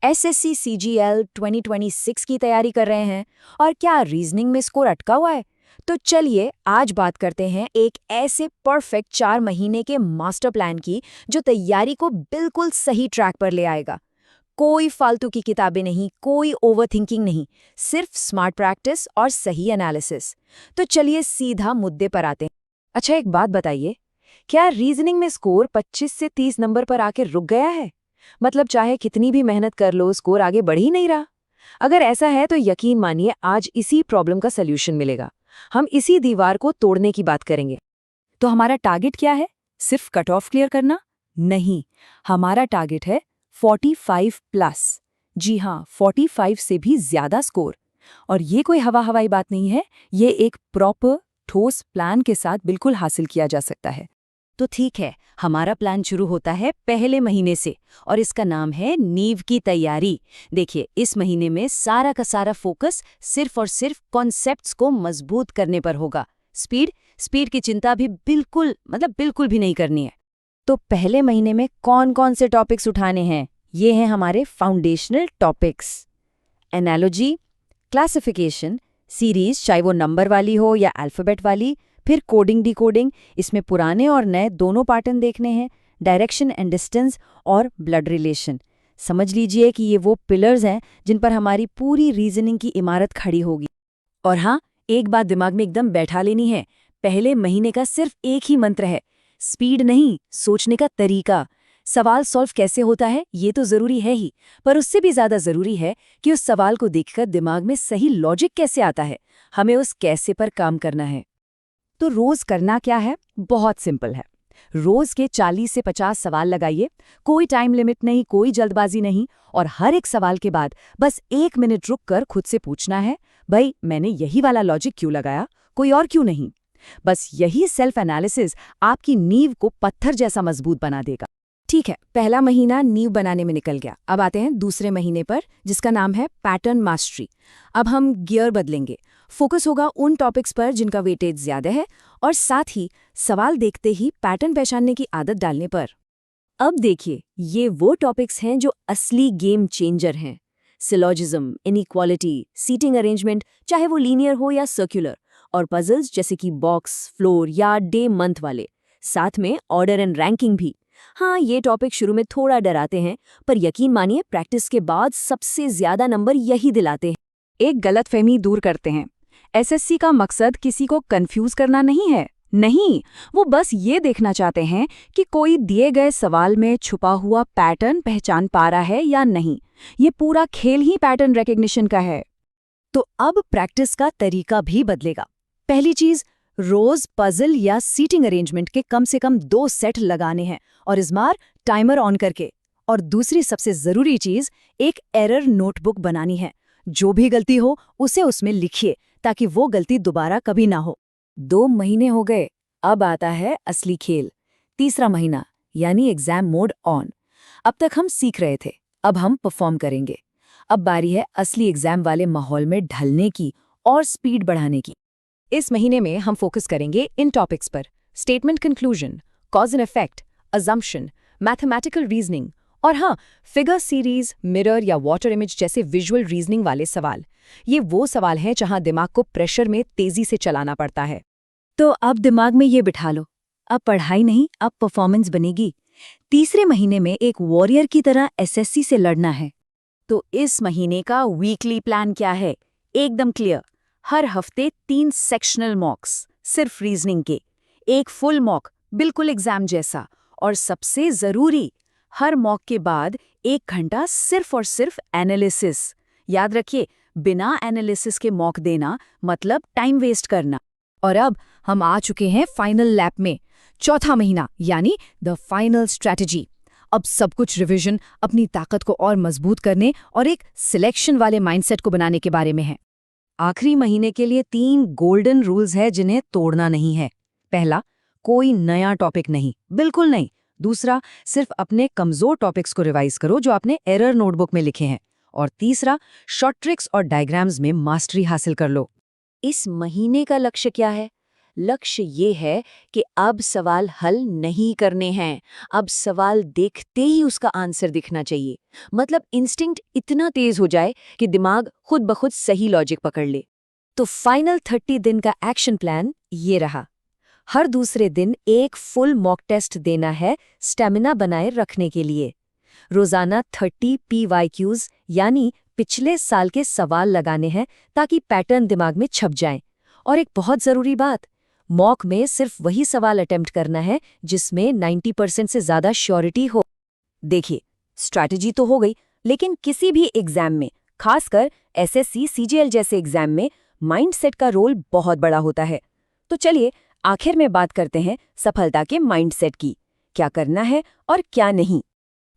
SSC CGL 2026 की तैयारी कर रहे हैं और क्या रीजनिंग में स्कोर अटका हुआ है? तो चलिए आज बात करते हैं एक ऐसे परफेक्ट 4 महीने के मास्टर प्लान की जो तैयारी को बिल्कुल सही ट्रैक पर ले आएगा। कोई फालतू की किताबें नहीं, कोई ओवरथिंकिंग नहीं, सिर्फ स्मार्ट प्रैक्टिस और सही एनालिसिस। तो चलिए सीधा मुद्दे पर आते हैं। अच्छा, एक बात बताइए, क्या रीजनिंग में स्कोर 25 से 30 नंबर पर आके रुक गया है? मतलब चाहे कितनी भी मेहनत कर लो, स्कोर आगे बढ़ ही नहीं रहा। अगर ऐसा है तो यकीन मानिए आज इसी प्रॉब्लम का सल्यूशन मिलेगा। हम इसी दीवार को तोड़ने की बात करेंगे। तो हमारा टारगेट क्या है? सिर्फ कट ऑफ क्लियर करना? नहीं, हमारा टारगेट है 45 प्लस। जी हाँ, 45 से भी ज्यादा स्कोर। और ये कोई हवाई बात नहीं है, ये एक प्रॉपर ठोस प्लान के साथ बिल्कुल हासिल किया जा सकता है। तो ठीक है, हमारा प्लान शुरू होता है पहले महीने से और इसका नाम है नींव की तैयारी। देखिए, इस महीने में सारा का सारा फोकस सिर्फ और सिर्फ कॉन्सेप्ट्स को मजबूत करने पर होगा। स्पीड की चिंता भी बिल्कुल भी नहीं करनी है। तो पहले महीने में कौन कौन से टॉपिक्स उठाने हैं? ये हैं हमारे foundational topics. Analogy, classification, series, चाहे वो नंबर वाली हो या अल्फाबेट वाली, फिर कोडिंग डिकोडिंग, इसमें पुराने और नए दोनों पैटर्न देखने हैं, डायरेक्शन एंड डिस्टेंस और ब्लड रिलेशन। समझ लीजिए कि ये वो पिलर्स हैं जिन पर हमारी पूरी रीजनिंग की इमारत खड़ी होगी। और हाँ, एक बात दिमाग में एकदम बैठा लेनी है, पहले महीने का सिर्फ एक ही मंत्र है, स्पीड नहीं, सोचने का तरीका। सवाल सॉल्व कैसे होता है ये तो जरूरी है ही, पर उससे भी ज्यादा जरूरी है कि उस सवाल को देखकर दिमाग में सही लॉजिक कैसे आता है। हमें उस कैसे पर काम करना है। तो रोज करना क्या है? बहुत सिंपल है। रोज के 40 से 50 सवाल लगाइए, कोई टाइम लिमिट नहीं, कोई जल्दबाजी नहीं, और हर एक सवाल के बाद बस 1 मिनट रुककर खुद से पूछना है, भाई मैंने यही वाला लॉजिक क्यों लगाया, कोई और क्यों नहीं। बस यही सेल्फ एनालिसिस आपकी नींव को पत्थर जैसा मजबूत बना देगा। ठीक है, पहला महीना नींव बनाने में निकल गया। अब आते हैं दूसरे महीने पर, जिसका नाम है पैटर्न मास्टरी। अब हम गियर बदलेंगे। फोकस होगा उन टॉपिक्स पर जिनका वेटेज ज्यादा है और साथ ही सवाल देखते ही पैटर्न पहचानने की आदत डालने पर। अब देखिए, ये वो टॉपिक्स हैं जो असली गेम चेंजर हैं। सिलॉजिज्म, इनइक्वालिटी, सीटिंग अरेंजमेंट, चाहे वो लीनियर हो या सर्कुलर, और पजल्स जैसे कि बॉक्स, फ्लोर या डे मंथ वाले। साथ में ऑर्डर एंड रैंकिंग भी। हाँ, ये टॉपिक शुरू में थोड़ा डराते हैं, पर यकीन मानिए प्रैक्टिस के बाद सबसे ज्यादा नंबर यही दिलाते हैं। एक गलतफहमी दूर करते हैं। एसएससी का मकसद किसी को कंफ्यूज करना नहीं है। नहीं, वो बस ये देखना चाहते हैं कि कोई दिए गए सवाल में छुपा हुआ पैटर्न पहचान पा रहा है या नहीं। ये पूरा खेल ही पैटर्न रिकग्निशन का है। तो अब प्रैक्टिस का तरीका भी बदलेगा। पहली चीज, रोज पजल या सीटिंग अरेंजमेंट के कम से कम 2 सेट लगाने हैं, और इस बार टाइमर ऑन करके। और दूसरी सबसे जरूरी चीज, एक एरर नोटबुक बनानी है। जो भी गलती हो उसे उसमें लिखिए ताकि वो गलती दोबारा कभी ना हो। 2 महीने हो गए, अब आता है असली खेल। तीसरा महीना यानी एग्जाम मोड ऑन। अब तक हम सीख रहे थे, अब हम परफॉर्म करेंगे। अब बारी है असली एग्जाम वाले माहौल में ढलने की और स्पीड बढ़ाने की। इस महीने में हम फोकस करेंगे इन टॉपिक्स पर: statement conclusion, cause and effect, assumption, mathematical reasoning, और हाँ, फिगर सीरीज, मिरर या वाटर इमेज जैसे विजुअल रीजनिंग वाले सवाल। ये वो सवाल हैं जहां दिमाग को प्रेशर में तेजी से चलाना पड़ता है। तो अब दिमाग में ये बिठा लो, अब पढ़ाई नहीं, अब परफॉर्मेंस बनेगी। तीसरे महीने में एक वॉरियर की तरह एसएससी से लड़ना है। तो इस महीने का वीकली प्लान क्या है? एकदम क्लियर। हर हफ्ते 3 सेक्शनल मॉक्स, सिर्फ रीजनिंग के, एक फुल मॉक, बिल्कुल एग्जाम जैसा, और सबसे जरूरी, हर मॉक के बाद 1 घंटा सिर्फ और सिर्फ एनालिसिस। याद रखिए, बिना एनालिसिस के मॉक देना मतलब टाइम वेस्ट करना। और अब हम आ चुके हैं फाइनल लैप में। चौथा महीना यानी द फाइनल स्ट्रैटेजी। अब सब कुछ रिवीजन, अपनी ताकत को और मजबूत करने और एक सिलेक्शन वाले माइंडसेट को बनाने के बारे में है। आखिरी महीने के लिए 3 गोल्डन रूल्स हैं जिन्हें तोड़ना नहीं है। पहला, कोई नया टॉपिक नहीं, बिल्कुल नहीं। दूसरा, सिर्फ अपने कमजोर टॉपिक्स को रिवाइज करो जो आपने एरर नोटबुक में लिखे हैं। और तीसरा, शॉर्ट ट्रिक्स और डायग्राम्स में मास्टरी हासिल कर लो। इस महीने का लक्ष्य क्या है? लक्ष्य ये है कि अब सवाल हल नहीं करने हैं, अब सवाल देखते ही उसका आंसर दिखना चाहिए। मतलब इंस्टिंक्ट इतना तेज हो जाए कि दिमाग खुद ब खुद सही लॉजिक पकड़ ले। तो फाइनल 30 दिन का एक्शन प्लान ये रहा। हर दूसरे दिन एक फुल मॉक टेस्ट देना है स्टेमिना बनाए रखने के लिए। रोजाना 30 PYQs यानी पिछले साल के सवाल लगाने हैं ताकि पैटर्न दिमाग में छप जाएं। और एक बहुत जरूरी बात, मॉक में सिर्फ वही सवाल अटेम्प्ट करना है जिसमें 90% से ज्यादा श्योरिटी हो। देखिए, स्ट्रैटेजी तो हो गई, लेकिन किसी भी एग्जाम में, खासकर SSC CGL जैसे एग्जाम में, माइंडसेट का रोल बहुत बड़ा होता है। तो चलिए आखिर में बात करते हैं सफलता के माइंडसेट की। क्या करना है और क्या नहीं।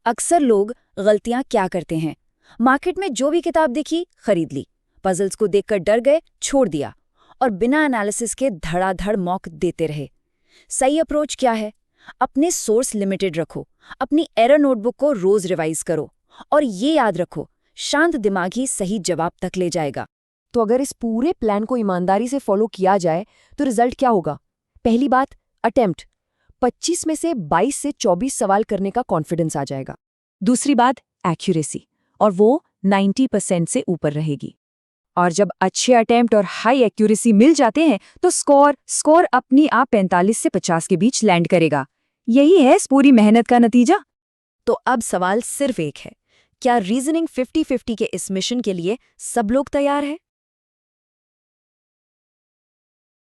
अक्सर लोग गलतियां क्या करते हैं? मार्केट में जो भी किताब दिखी खरीद ली, पजल्स को देखकर डर गए, छोड़ दिया, और बिना एनालिसिस के धड़ाधड़ मॉक देते रहे। सही अप्रोच क्या है? अपने सोर्स लिमिटेड रखो, अपनी एरर नोटबुक को रोज रिवाइज करो, और ये याद रखो, शांत दिमाग ही सही जवाब तक ले जाएगा। तो अगर इस पूरे प्लान को ईमानदारी से फॉलो किया जाए तो रिजल्ट क्या होगा? पहली बात, अटेम्प्ट 25 में से 22 से 24 सवाल करने का कॉन्फिडेंस आ जाएगा। दूसरी बात, एक्यूरेसी, और वो 90% से ऊपर रहेगी। और जब अच्छे अटेम्प्ट और हाई एक्यूरेसी मिल जाते हैं तो स्कोर अपनी आप 45 से 50 के बीच लैंड करेगा। यही है इस पूरी मेहनत का नतीजा। तो अब सवाल सिर्फ एक है, क्या रीजनिंग 50-50 के इस मिशन के लिए सब लोग तैयार हैं?